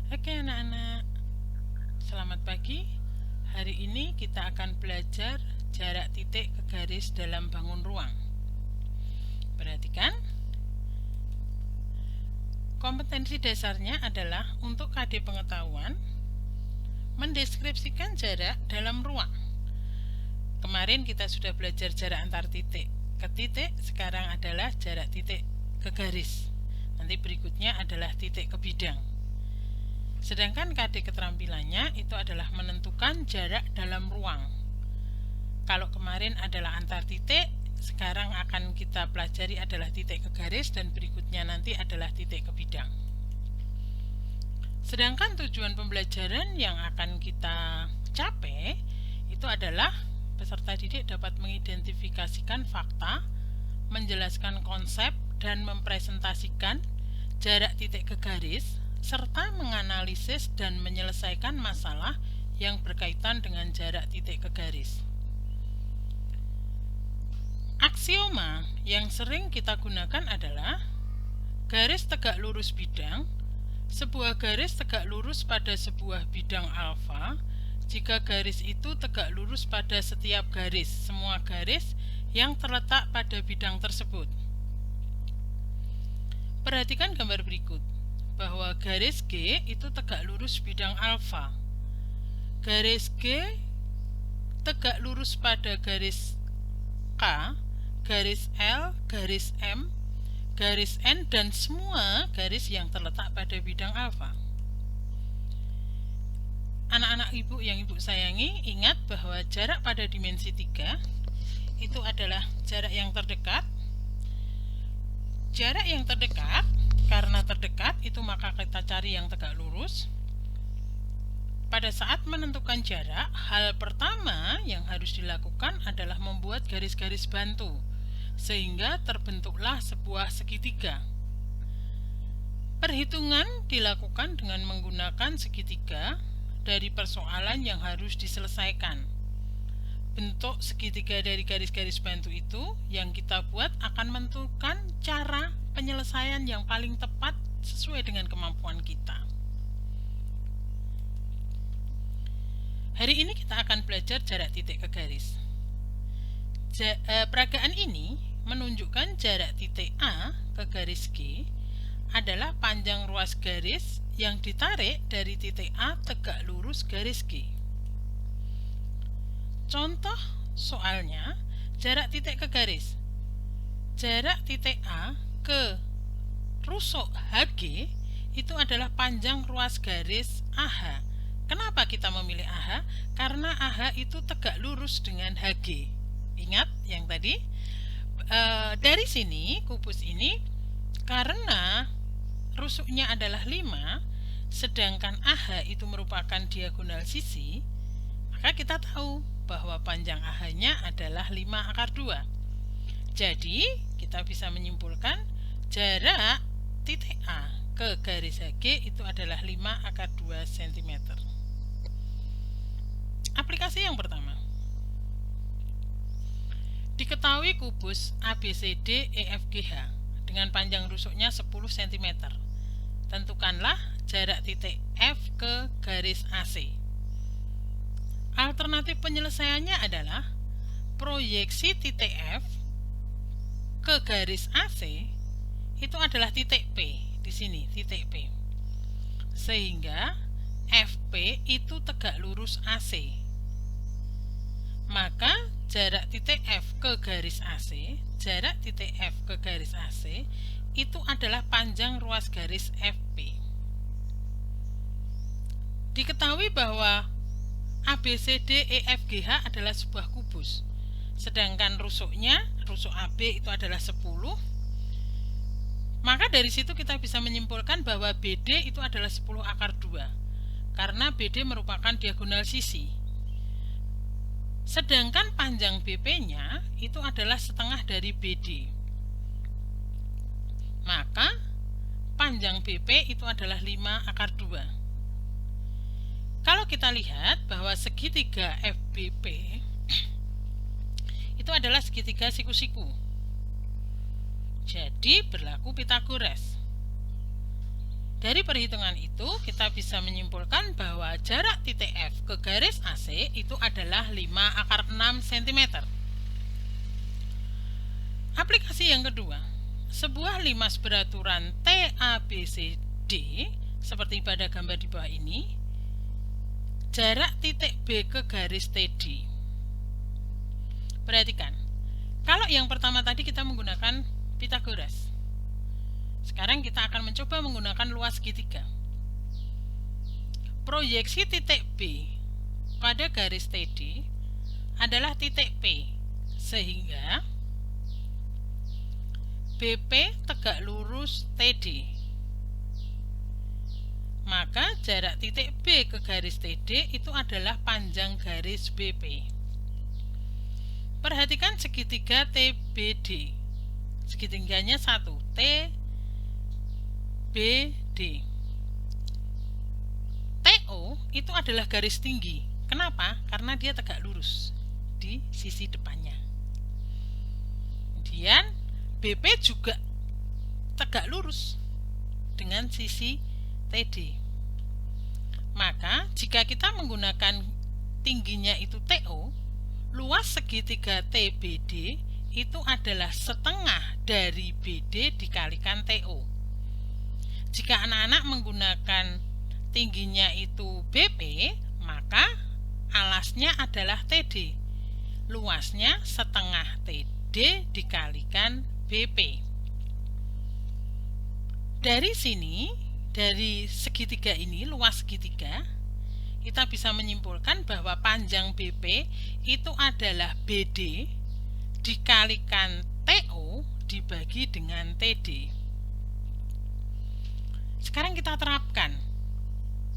Oke anak-anak, selamat pagi. Hari ini kita akan belajar jarak titik ke garis dalam bangun ruang. Perhatikan, kompetensi dasarnya adalah untuk KD pengetahuan mendeskripsikan jarak dalam ruang. Kemarin kita sudah belajar jarak antar titik ke titik, sekarang adalah jarak titik ke garis. Nanti berikutnya adalah titik ke bidang. Sedangkan KD keterampilannya itu adalah menentukan jarak dalam ruang. Kalau kemarin adalah antar titik, sekarang akan kita pelajari adalah titik ke garis dan berikutnya nanti adalah titik ke bidang. Sedangkan tujuan pembelajaran yang akan kita capai itu adalah peserta didik dapat mengidentifikasikan fakta, menjelaskan konsep dan mempresentasikan jarak titik ke garis serta menganalisis dan menyelesaikan masalah yang berkaitan dengan jarak titik ke garis. Aksioma yang sering kita gunakan adalah garis tegak lurus bidang. Sebuah garis tegak lurus pada sebuah bidang alfa jika garis itu tegak lurus pada setiap garis, semua garis yang terletak pada bidang tersebut. Perhatikan gambar berikut, bahwa garis G itu tegak lurus bidang alfa. Garis G tegak lurus pada garis K, garis L, garis M, garis N, dan semua garis yang terletak pada bidang alfa. Anak-anak ibu yang ibu sayangi, ingat bahwa jarak pada dimensi 3 itu adalah jarak yang terdekat. Jarak yang terdekat, karena terdekat itu maka kita cari yang tegak lurus. Pada saat menentukan jarak, hal pertama yang harus dilakukan adalah membuat garis-garis bantu, sehingga terbentuklah sebuah segitiga. Perhitungan dilakukan dengan menggunakan segitiga dari persoalan yang harus diselesaikan. Bentuk segitiga dari garis-garis bantu itu yang kita buat akan menentukan cara penyelesaian yang paling tepat sesuai dengan kemampuan kita. Hari ini kita akan belajar jarak titik ke garis. Peragaan ini menunjukkan jarak titik A ke garis G adalah panjang ruas garis yang ditarik dari titik A tegak lurus garis G. Contoh soalnya, jarak titik ke garis. Jarak titik A ke rusuk HG itu adalah panjang ruas garis AH. Kenapa kita memilih AH? Karena AH itu tegak lurus dengan HG. Ingat yang tadi? Dari sini, kubus ini, karena rusuknya adalah 5, sedangkan AH itu merupakan diagonal sisi, maka kita tahu bahwa panjang AH-nya adalah 5/2. Jadi, kita bisa menyimpulkan jarak titik A ke garis HG itu adalah 5/2 cm. Aplikasi yang pertama. Diketahui kubus ABCD EFGH dengan panjang rusuknya 10 cm. Tentukanlah jarak titik F ke garis AC. Alternatif penyelesaiannya adalah proyeksi titik F ke garis AC itu adalah titik P. Di sini titik P. Sehingga FP itu tegak lurus AC. Maka jarak titik F ke garis AC, jarak titik F ke garis AC itu adalah panjang ruas garis FP. Diketahui bahwa ABCD EFGH adalah sebuah kubus. Sedangkan rusuknya, rusuk AB itu adalah 10. Maka dari situ kita bisa menyimpulkan bahwa BD itu adalah 10/2. Karena BD merupakan diagonal sisi. Sedangkan panjang BP-nya itu adalah setengah dari BD. Maka panjang BP itu adalah 5/2. Kalau kita lihat bahwa segitiga FBP itu adalah segitiga siku-siku. Jadi berlaku Pythagoras. Dari perhitungan itu, kita bisa menyimpulkan bahwa jarak titik F ke garis AC itu adalah 5/6 cm. Aplikasi yang kedua, sebuah limas beraturan TABCD seperti pada gambar di bawah ini, jarak titik B ke garis TD. Perhatikan, kalau yang pertama tadi kita menggunakan Pitagoras. Sekarang kita akan mencoba menggunakan luas segitiga. Proyeksi titik B pada garis TD adalah titik P, sehingga BP tegak lurus TD. Maka jarak titik B ke garis TD itu adalah panjang garis BP. Perhatikan segitiga TBD. Segitiganya 1, TBD. TO itu adalah garis tinggi. Kenapa? Karena dia tegak lurus di sisi depannya. Kemudian BP juga tegak lurus dengan sisi TD. Maka jika kita menggunakan tingginya itu TO, luas segitiga TBD itu adalah setengah dari BD dikalikan TO. Jika anak-anak menggunakan tingginya itu BP, maka alasnya adalah TD. Luasnya setengah TD dikalikan BP. Dari sini, dari segitiga ini, luas segitiga, kita bisa menyimpulkan bahwa panjang BP itu adalah BD dikalikan TO dibagi dengan TD. Sekarang kita terapkan.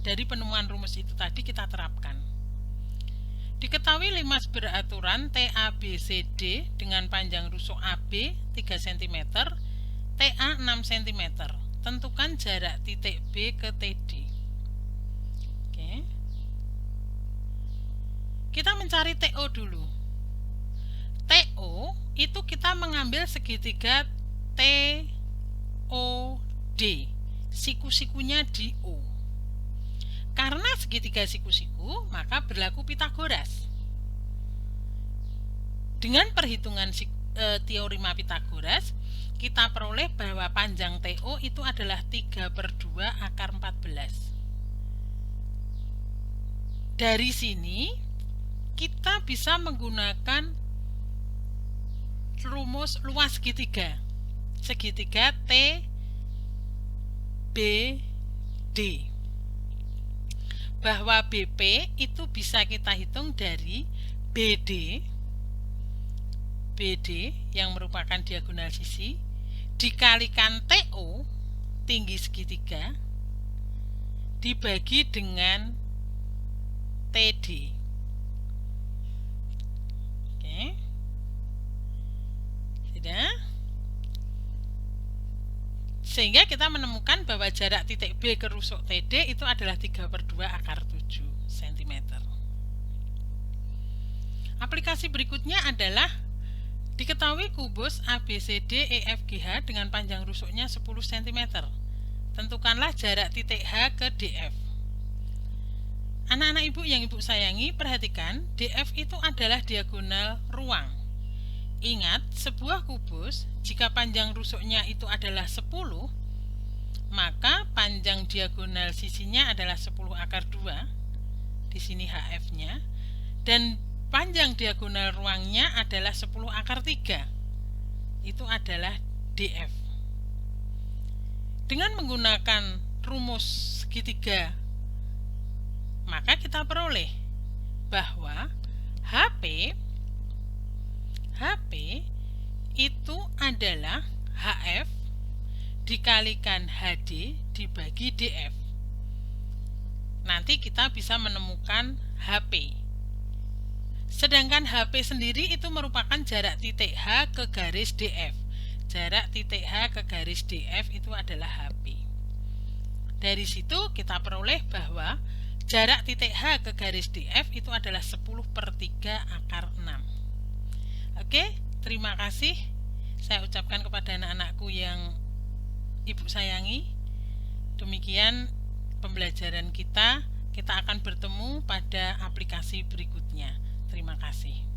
Dari penemuan rumus itu tadi kita terapkan. Diketahui limas beraturan TABCD dengan panjang rusuk AB 3 cm, TA 6 cm. Tentukan jarak titik B ke TD. Oke. Kita mencari TO dulu. TO itu kita mengambil segitiga TOD. Siku-sikunya di O. Karena segitiga siku-siku, maka berlaku Pitagoras. Dengan perhitungan teorema Pitagoras, kita peroleh bahwa panjang TO itu adalah 3/2 akar 14. Dari sini, kita bisa menggunakan rumus luas segitiga. Segitiga TBD. Bahwa BP itu bisa kita hitung dari BD yang merupakan diagonal sisi dikalikan TO tinggi segitiga dibagi dengan TD. Oke. Sudah? Sehingga kita menemukan bahwa jarak titik B ke rusuk TD itu adalah 3/2 akar 7 cm. Aplikasi berikutnya adalah diketahui kubus ABCD EFGH dengan panjang rusuknya 10 cm. Tentukanlah jarak titik H ke DF. Anak-anak ibu yang ibu sayangi, perhatikan DF itu adalah diagonal ruang. Ingat, sebuah kubus jika panjang rusuknya itu adalah 10, maka panjang diagonal sisinya adalah 10 akar 2. Di sini HF-nya. Dan panjang diagonal ruangnya adalah 10 akar 3. Itu adalah DF. Dengan menggunakan rumus segitiga, maka kita peroleh bahwa HP itu adalah HF dikalikan HD dibagi DF. Nanti kita bisa menemukan HP. Sedangkan HP sendiri itu merupakan jarak titik H ke garis DF. Jarak titik H ke garis DF itu adalah HP. Dari situ kita peroleh bahwa jarak titik H ke garis DF itu adalah 10/3 akar 6. Oke, terima kasih. Saya ucapkan kepada anak-anakku yang ibu sayangi. Demikian pembelajaran kita. Kita akan bertemu pada aplikasi berikutnya. Terima kasih.